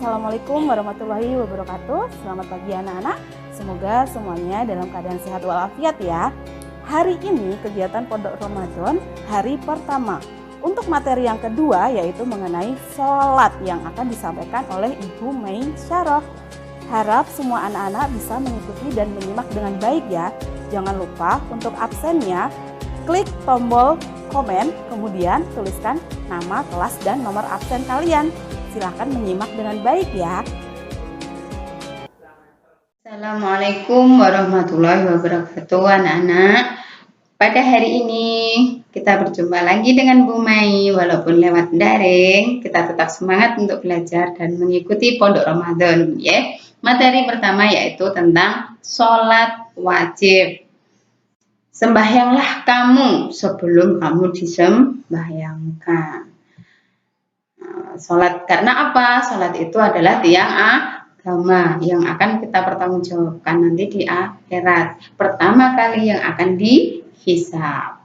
Assalamualaikum warahmatullahi wabarakatuh. Selamat pagi anak-anak. Semoga semuanya dalam keadaan sehat walafiat ya. Hari ini kegiatan Pondok Ramadan hari pertama. Untuk materi yang kedua yaitu mengenai sholat yang akan disampaikan oleh Ibu Mei Syarah. Harap semua anak-anak bisa mengikuti dan menyimak dengan baik ya. Jangan lupa untuk absennya klik tombol komen, kemudian tuliskan nama, kelas, dan nomor absen kalian. Silahkan menyimak dengan baik ya. Assalamualaikum warahmatullahi wabarakatuh anak-anak. Pada hari ini kita berjumpa lagi dengan Bu Mai. Walaupun lewat daring, kita tetap semangat untuk belajar dan mengikuti Pondok Ramadan ya. Materi pertama yaitu tentang sholat wajib. Sembahyanglah kamu sebelum kamu disembahyangkan. Sholat karena apa? Sholat itu adalah tiang agama yang akan kita pertanggungjawabkan nanti di akhirat. Pertama kali yang akan dihisab.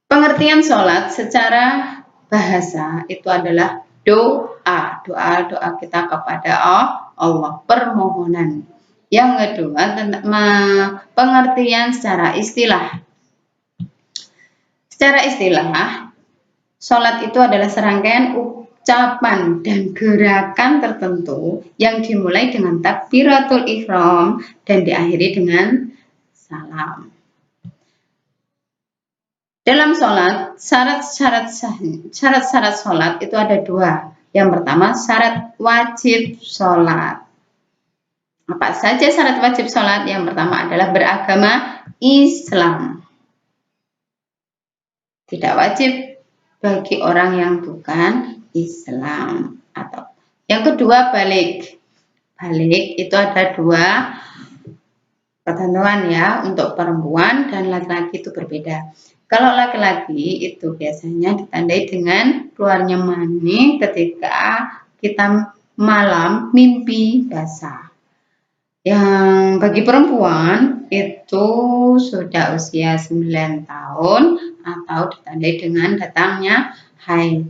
Pengertian sholat secara bahasa itu adalah doa kita kepada Allah, permohonan. Yang kedua, pengertian secara istilah. Secara istilah, sholat itu adalah serangkaian ucapan dan gerakan tertentu yang dimulai dengan takbiratul ihram dan diakhiri dengan salam. Dalam sholat, syarat-syarat sholat itu ada dua. Yang pertama, syarat wajib sholat. Apa saja syarat wajib sholat? Yang pertama adalah beragama Islam. Tidak wajib bagi orang yang bukan Islam. Atau yang kedua, balik. Balik itu ada dua ketentuan ya, untuk perempuan dan laki-laki itu berbeda. Kalau laki-laki itu biasanya ditandai dengan keluarnya mani ketika kita malam mimpi basah. Yang bagi perempuan itu sudah usia 9 tahun atau ditandai dengan datangnya haid.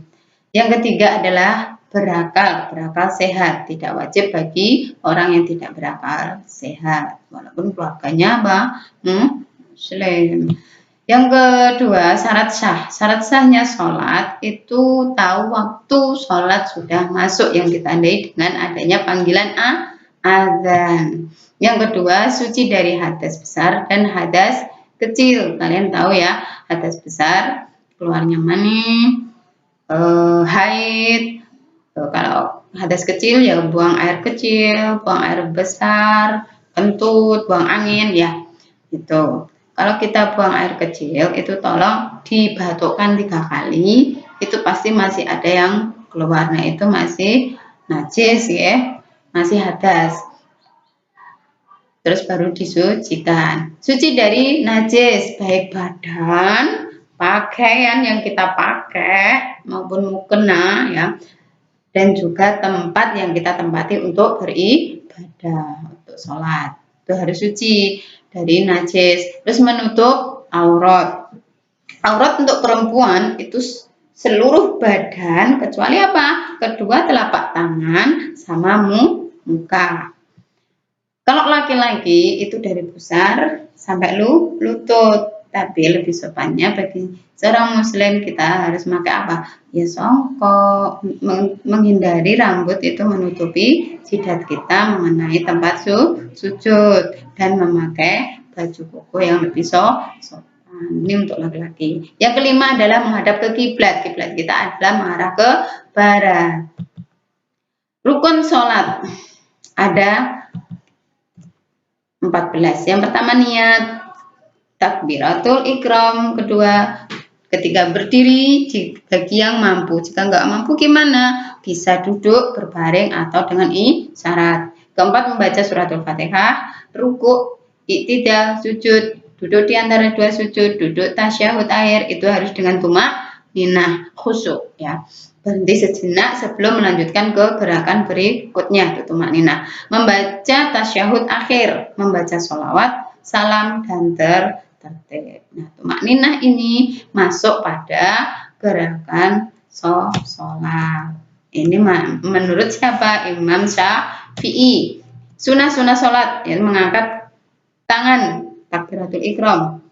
Yang ketiga adalah berakal sehat. Tidak wajib bagi orang yang tidak berakal sehat, walaupun keluarganya Muslim. Yang kedua, syarat sah. Syarat sahnya sholat itu tahu waktu sholat sudah masuk yang ditandai dengan adanya panggilan azan. Yang kedua, suci dari hadas besar dan hadas kecil. Kalian tahu ya, hadas besar keluarnya mani, haid. Kalau hadas kecil ya buang air kecil, buang air besar, kentut, buang angin ya. Itu. Kalau kita buang air kecil itu tolong dibatukkan 3 kali. Itu pasti masih ada yang keluarnya itu masih najis ya, masih hadas. Terus baru disucikan. Suci dari najis, baik badan, pakaian yang kita pakai maupun mukena ya, dan juga tempat yang kita tempati untuk beribadah, untuk sholat. Itu harus suci dari najis. Terus menutup aurat. Aurat untuk perempuan itu seluruh badan kecuali apa? Kedua telapak tangan sama muka. Kalau laki-laki itu dari pusar sampai lutut. Tapi lebih sopannya bagi seorang muslim kita harus pakai apa? Ya songkok, menghindari rambut itu menutupi jidat kita mengenai tempat sujud dan memakai baju koko yang lebih sopan. Ini untuk laki-laki. Yang kelima adalah menghadap ke kiblat. Kiblat kita adalah mengarah ke barat. Rukun sholat ada 14. Yang pertama niat, takbiratul ihram. Kedua, ketika berdiri bagi yang mampu. Jika nggak mampu gimana? Bisa duduk, berbaring atau dengan isyarat. Keempat, membaca suratul Fatihah, ruku, iktidal, sujud, duduk di antara dua sujud, duduk tasyahud akhir itu harus dengan tumakninah, khusyuk ya. Berhenti sejenak sebelum melanjutkan ke gerakan berikutnya, tumakninah. Membaca tasyahud akhir, membaca sholawat, salam, dan tertib. Nah, tumakninah ini masuk pada gerakan sholat Ini menurut siapa? Imam Syafi'i. Sunah-sunah sholat, ya, mengangkat tangan, takbiratul ihram,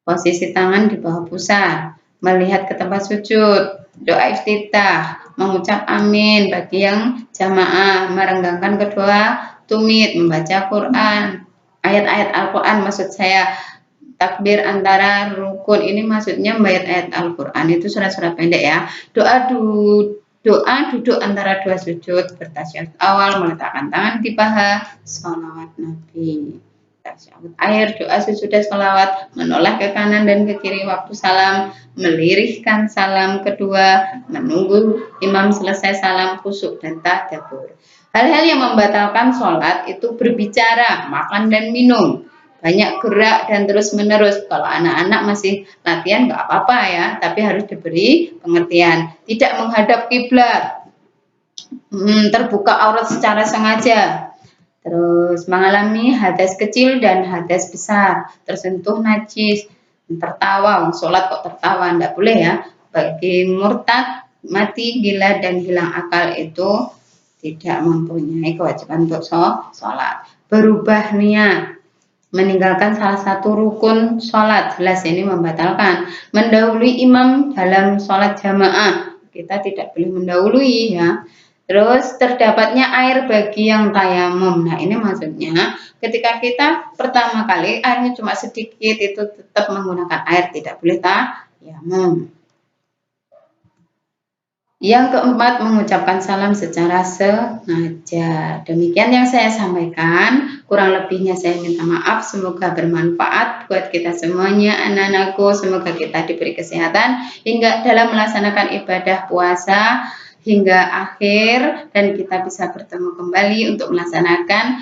posisi tangan di bawah pusar, melihat ke tempat sujud, doa iftitah, mengucap amin bagi yang jamaah, merenggangkan kedua tumit, membaca Quran, ayat-ayat Al-Quran, maksud saya takbir antara rukun ini maksudnya membaca ayat Al-Quran, itu surat-surat pendek ya. Doa duduk antara dua sujud, bertasyahud awal, meletakkan tangan di paha, sholawat Nabi. Tasyahud akhir, doa sesudah sholawat, menoleh ke kanan dan ke kiri waktu salam, melirihkan salam kedua, menunggu imam selesai salam, khusyuk dan tadabbur. Hal-hal yang membatalkan sholat itu berbicara, makan dan minum, banyak gerak dan terus menerus. Kalau anak-anak masih latihan nggak apa-apa ya, tapi harus diberi pengertian. Tidak menghadap kiblat, terbuka aurat secara sengaja, terus mengalami hadas kecil dan hadas besar, tersentuh najis, tertawa, sholat kok tertawa, enggak boleh ya. Bagi murtad, mati, gila dan hilang akal itu tidak mempunyai kewajiban untuk sholat. Berubah niat, meninggalkan salah satu rukun sholat, jelas ini membatalkan. Mendahului imam dalam sholat jamaah, kita tidak boleh mendahului ya. Terus terdapatnya air bagi yang tayamum. Nah ini maksudnya ketika kita pertama kali airnya cuma sedikit, itu tetap menggunakan air, tidak boleh tayamum. Yang keempat, mengucapkan salam secara sengaja. Demikian yang saya sampaikan. Kurang lebihnya saya minta maaf. Semoga bermanfaat buat kita semuanya, anak-anakku. Semoga kita diberi kesehatan hingga dalam melaksanakan ibadah puasa hingga akhir, dan kita bisa bertemu kembali untuk melaksanakan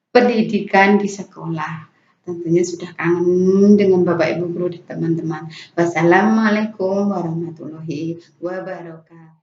pendidikan di sekolah. Tentunya sudah kangen dengan Bapak Ibu guru dan teman-teman. Wassalamualaikum warahmatullahi wabarakatuh.